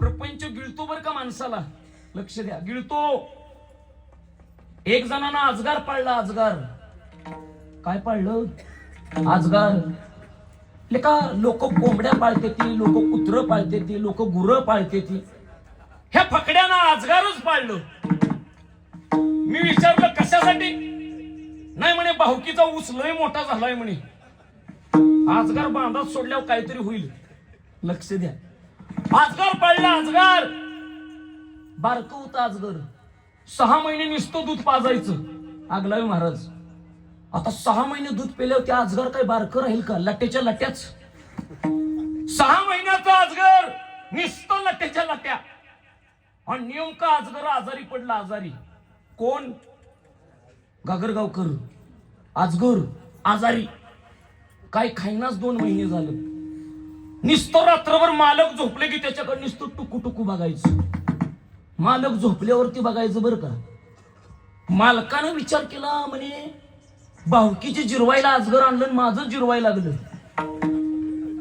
प्रपंच गिळतो बर का माणसाला, लक्ष द्या, गिळतो. एक जणांना अजगार पाळला. अजगार काय पाळलं? अजगार. का लोक कोंबड्या पाळते ती, लोक कुत्र पाळते ती, लोक गुरं पाळते ती. ह्या फकड्यानं अजगारच पाळलं. मी विचारलं कशासाठी? नाही म्हणे भाऊकीचा ऊस लय मोठा झालाय म्हणे. अजगार बांधात सोडल्यावर काहीतरी होईल. लक्ष द्या, अजगार पाळला. अजगार बारकं होतं अजगर. 6 महिने नुसतं दूध पाजायचं आगलावी महाराज. आता 6 महिने दूध पेल्यावर त्या अजगर काही बारकं राहील का? लट्ट्याच्या लट्ट्याच. 6 महिन्याचा अजगर नुसतं लट्ट्याच्या लट्ट्या. आणि नेमका अजगर आजारी पडला. आजारी कोण? गागरगावकर. अजगर आजारी. काय खाईनाच 2 महिने झालं. नुसतं रात्रभर मालक झोपले की त्याच्याकडे नुसतं टुकू टुकू बघायचं. मालक झोपल्यावरती बघायचं बरं का. मालकानं विचार केला, म्हणे भावकीची जिरवायला अजगर आणलं, माझं जिरवायला लागलं.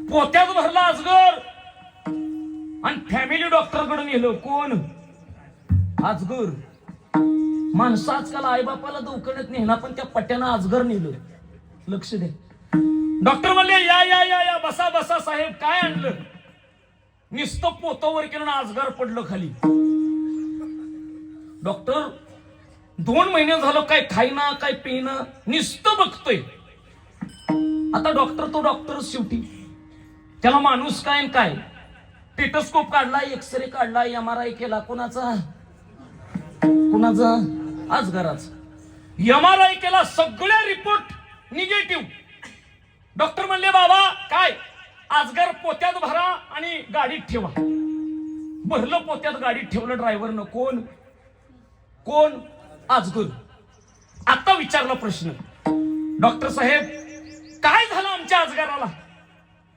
पोत्यात भरला अजगर आणि फॅमिली डॉक्टरकडे नेलं. कोण? अजगर. माणसं आजकाल आईबापाला दवाखान्यात नेहना, पण त्या पट्ट्यानं अजगर नेलं. लक्ष दे. डॉक्टर म्हणले या या या या बसा बसा साहेब. काय आणलं? नुसतं पोतावर केलं, अजगर पडलं खाली. डॉक्टर 2 महिने झालं काय खाईना काय पिणं, नुसतं बघतोय. आता डॉक्टर तो डॉक्टर शेवटी. त्याला माणूस काय काय, टेटोस्कोप काढला, एक्सरे काढला, MRI केला. कोणाचा? अजगराचा. MRI केला, सगळे रिपोर्ट निगेटिव्ह. डॉक्टर म्हणले बाबा काय? अजगर पोत्यात भरा आणि गाडीत ठेवा. भरलं पोत्यात, गाडीत ठेवलं ड्रायव्हरनं. कोण? अजगर. आता विचारला प्रश्न, डॉक्टर साहेब काय झालं आमच्या अजगराला?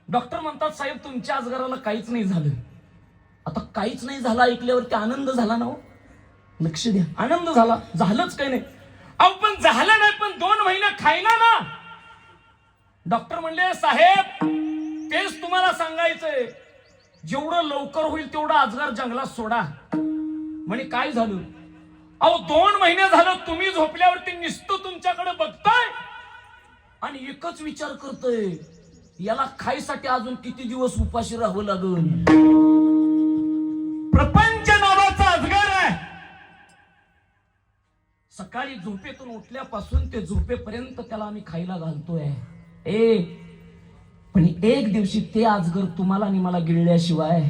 डॉक्टर म्हणतात साहेब तुमच्या अजगराला काहीच नाही झालं. आता काहीच नाही झालं ऐकल्यावरती आनंद झाला ना हो. लक्ष द्या, आनंद झाला. झालंच काही नाही. अहो पण झालं नाही, पण 2 महिने खायला ना. डॉक्टर म्हणले साहेब तेच तुम्हाला सांगायचंय, जेवढं लवकर होईल तेवढं अजगर जंगलात सोडा. म्हणे काय झालं? अहो 2 महिने झालं तुम्ही झोपल्यावरती नुसतं तुमच्याकडे बघताय आणि एकच विचार करतोय, याला खायसाठी अजून किती दिवस उपाशी राहावं लागल. प्रपंच नावाचा अजगर आहे. सकाळी झोपेतून उठल्यापासून ते झोपेपर्यंत त्याला आम्ही खायला घालतोय. पण एक दिवशी ते अजगर तुम्हाला आणि मला गिळल्याशिवाय